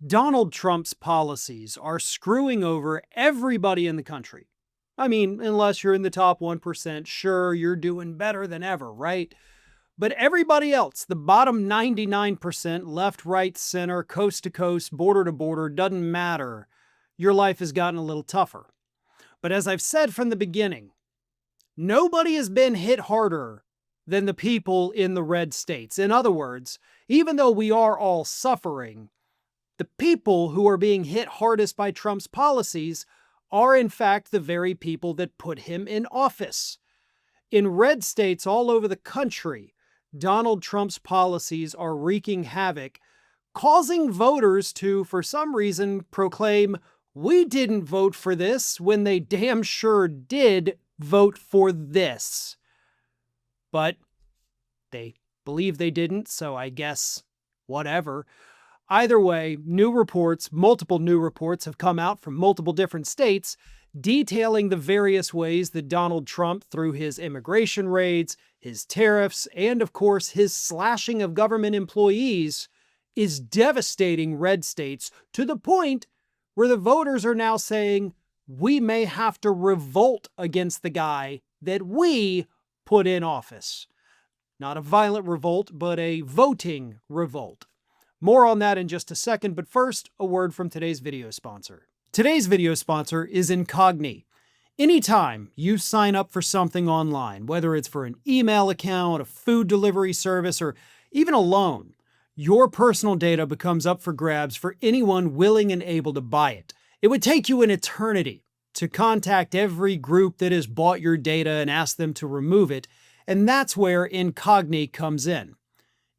Donald Trump's policies are screwing over everybody in the country. I mean, unless you're in the top 1%, sure, you're doing better than ever, right? But everybody else, the bottom 99%, left, right, center, coast to coast, border to border, doesn't matter. Your life has gotten a little tougher. But as I've said from the beginning, nobody has been hit harder than the people in the red states. In other words, even though we are all suffering, the people who are being hit hardest by Trump's policies are in fact the very people that put him in office. In red states all over the country, Donald Trump's policies are wreaking havoc, causing voters to, for some reason, proclaim, "We didn't vote for this," when they damn sure did vote for this. But they believe they didn't, so I guess whatever. Either way, multiple new reports have come out from multiple different states detailing the various ways that Donald Trump, through his immigration raids, his tariffs, and of course his slashing of government employees, is devastating red states to the point where the voters are now saying, we may have to revolt against the guy that we put in office. Not a violent revolt, but a voting revolt. More on that in just a second, but first, a word from today's video sponsor. Today's video sponsor is Incogni. Anytime you sign up for something online, whether it's for an email account, a food delivery service, or even a loan, your personal data becomes up for grabs for anyone willing and able to buy it. It would take you an eternity to contact every group that has bought your data and ask them to remove it, and that's where Incogni comes in.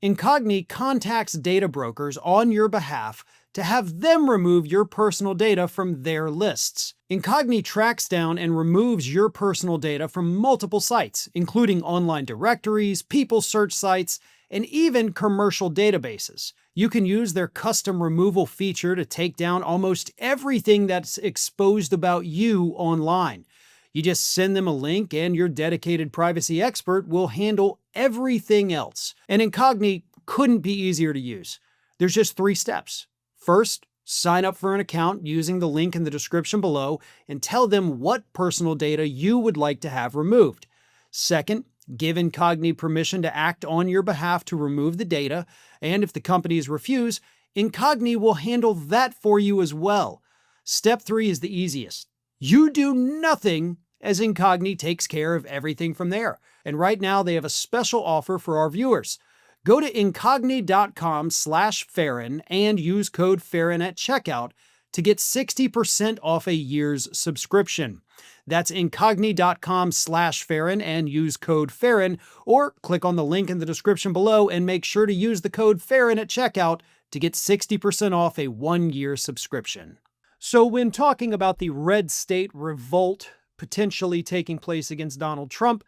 Incogni contacts data brokers on your behalf to have them remove your personal data from their lists. Incogni tracks down and removes your personal data from multiple sites, including online directories, people search sites, and even commercial databases. You can use their custom removal feature to take down almost everything that's exposed about you online. You just send them a link and your dedicated privacy expert will handle everything else. And Incogni couldn't be easier to use. There's just 3 steps. First, sign up for an account using the link in the description below and tell them what personal data you would like to have removed. Second, give Incogni permission to act on your behalf to remove the data, and if the companies refuse, Incogni will handle that for you as well. Step 3 is the easiest. You do nothing as Incogni takes care of everything from there. And right now they have a special offer for our viewers. Go to incogni.com/Farron and use code Farron at checkout to get 60% off a year's subscription. That's incogni.com/Farron and use code Farron, or click on the link in the description below and make sure to use the code Farron at checkout to get 60% off a 1-year subscription. So when talking about the red state revolt potentially taking place against Donald Trump,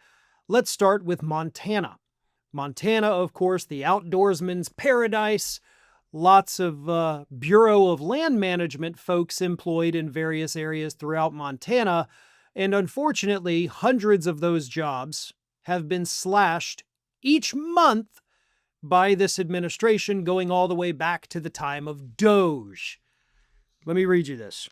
let's start with Montana. Montana, of course, the outdoorsman's paradise. Lots of Bureau of Land Management folks employed in various areas throughout Montana, and unfortunately, hundreds of those jobs have been slashed each month by this administration, going all the way back to the time of DOGE. Let me read you this.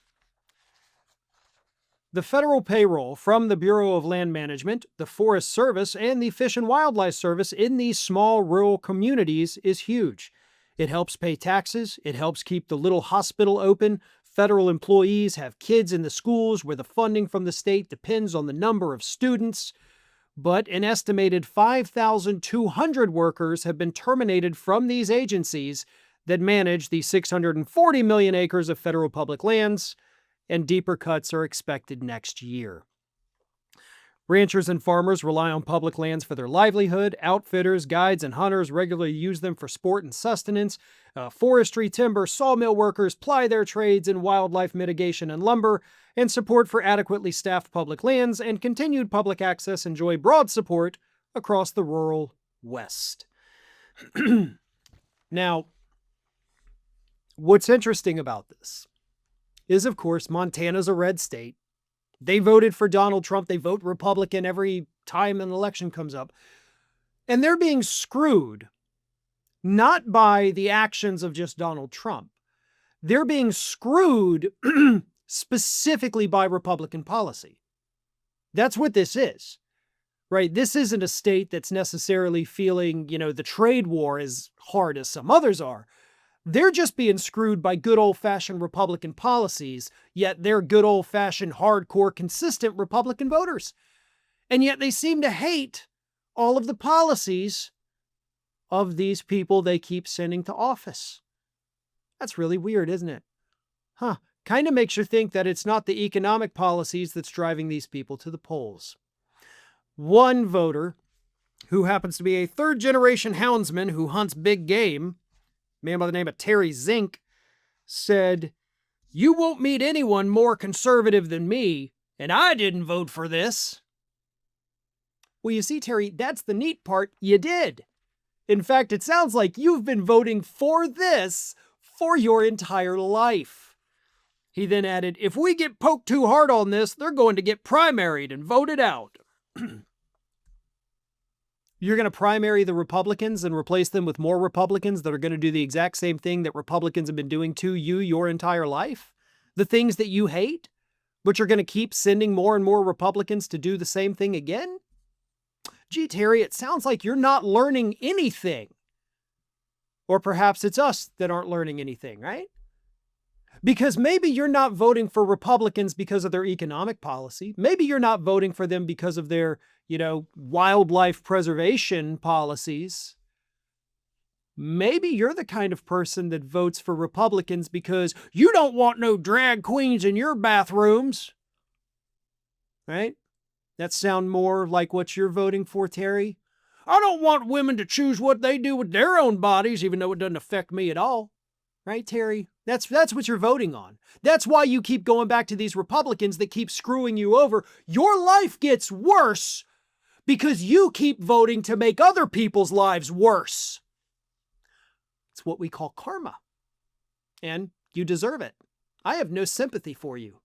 The federal payroll from the Bureau of Land Management, the Forest Service, and the Fish and Wildlife Service in these small rural communities is huge. It helps pay taxes, it helps keep the little hospital open, federal employees have kids in the schools where the funding from the state depends on the number of students, but an estimated 5,200 workers have been terminated from these agencies that manage the 640 million acres of federal public lands, and deeper cuts are expected next year. Ranchers and farmers rely on public lands for their livelihood. Outfitters, guides, and hunters regularly use them for sport and sustenance. Forestry, timber, sawmill workers ply their trades in wildlife mitigation and lumber, and support for adequately staffed public lands and continued public access enjoy broad support across the rural West. Now, what's interesting about this is, of course, Montana's a red state. They voted for Donald Trump. They vote Republican every time an election comes up. And they're being screwed not by the actions of just Donald Trump. They're being screwed specifically by Republican policy. That's what this is, right? This isn't a state that's necessarily feeling, the trade war as hard as some others are. They're just being screwed by good old-fashioned Republican policies, yet they're good old-fashioned, hardcore, consistent Republican voters. And yet they seem to hate all of the policies of these people they keep sending to office. That's really weird, isn't it? Kind of makes you think that it's not the economic policies that's driving these people to the polls. One voter, who happens to be a third-generation houndsman who hunts big game, a man by the name of Terry Zink, said, "You won't meet anyone more conservative than me, and I didn't vote for this." Well, you see, Terry, that's the neat part. You did. In fact, it sounds like you've been voting for this for your entire life. He then added, "If we get poked too hard on this, they're going to get primaried and voted out." You're going to primary the Republicans and replace them with more Republicans that are going to do the exact same thing that Republicans have been doing to you your entire life? The things that you hate, but you're going to keep sending more and more Republicans to do the same thing again? Gee, Terry, it sounds like you're not learning anything. Or perhaps it's us that aren't learning anything, right? Because maybe you're not voting for Republicans because of their economic policy. Maybe you're not voting for them because of their, wildlife preservation policies. Maybe you're the kind of person that votes for Republicans because you don't want no drag queens in your bathrooms. Right? That sound more like what you're voting for, Terry? I don't want women to choose what they do with their own bodies, even though it doesn't affect me at all. Right, Terry? That's what you're voting on. That's why you keep going back to these Republicans that keep screwing you over. Your life gets worse because you keep voting to make other people's lives worse. It's what we call karma. And you deserve it. I have no sympathy for you.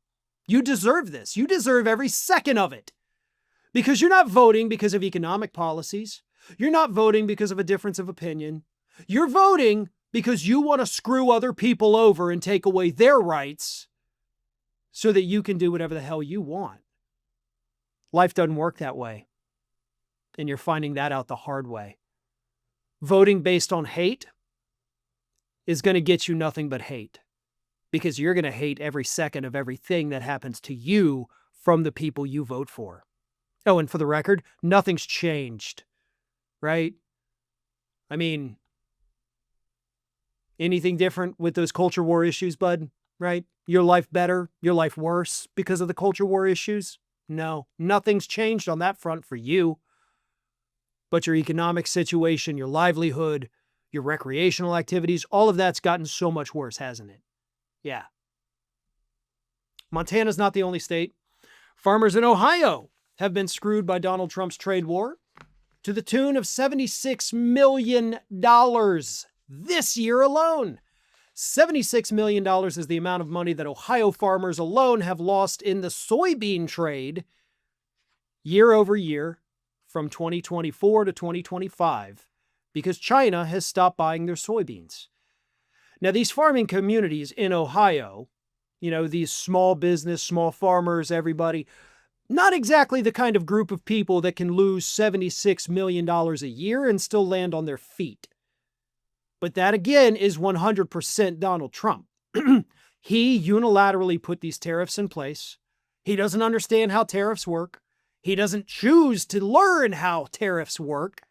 You deserve this. You deserve every second of it. Because you're not voting because of economic policies. You're not voting because of a difference of opinion. You're voting because you want to screw other people over and take away their rights so that you can do whatever the hell you want. Life doesn't work that way. And you're finding that out the hard way. Voting based on hate is going to get you nothing but hate. Because you're going to hate every second of everything that happens to you from the people you vote for. Oh, and for the record, nothing's changed. Right? I mean, anything different with those culture war issues, bud? Right? Your life better? Your life worse because of the culture war issues? No, nothing's changed on that front for you. But your economic situation, your livelihood, your recreational activities, all of that's gotten so much worse, hasn't it? Yeah. Montana's not the only state. Farmers in Ohio have been screwed by Donald Trump's trade war to the tune of $76 million this year alone. $76 million is the amount of money that Ohio farmers alone have lost in the soybean trade year over year from 2024 to 2025 because China has stopped buying their soybeans. Now, these farming communities in Ohio, these small business, small farmers, everybody, not exactly the kind of group of people that can lose $76 million a year and still land on their feet. But that, again, is 100% Donald Trump. He unilaterally put these tariffs in place. He doesn't understand how tariffs work. He doesn't choose to learn how tariffs work.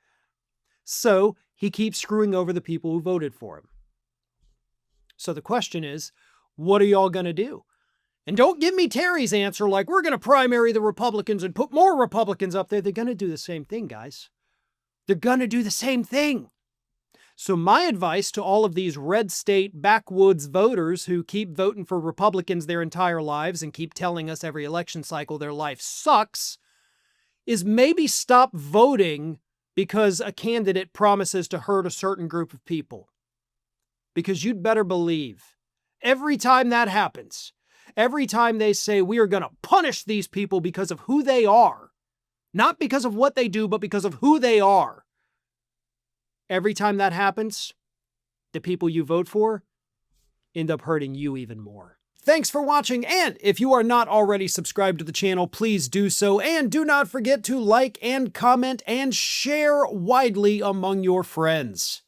So he keeps screwing over the people who voted for him. So the question is, what are y'all going to do? And don't give me Terry's answer like we're going to primary the Republicans and put more Republicans up there. They're going to do the same thing, guys. They're going to do the same thing. So my advice to all of these red state backwoods voters who keep voting for Republicans their entire lives and keep telling us every election cycle their life sucks is maybe stop voting because a candidate promises to hurt a certain group of people. Because you'd better believe every time that happens, every time they say we are going to punish these people because of who they are, not because of what they do, but because of who they are. Every time that happens, the people you vote for, end up hurting you even more. Thanks for watching, and if you are not already subscribed to the channel, please do so, and do not forget to like and comment and share widely among your friends.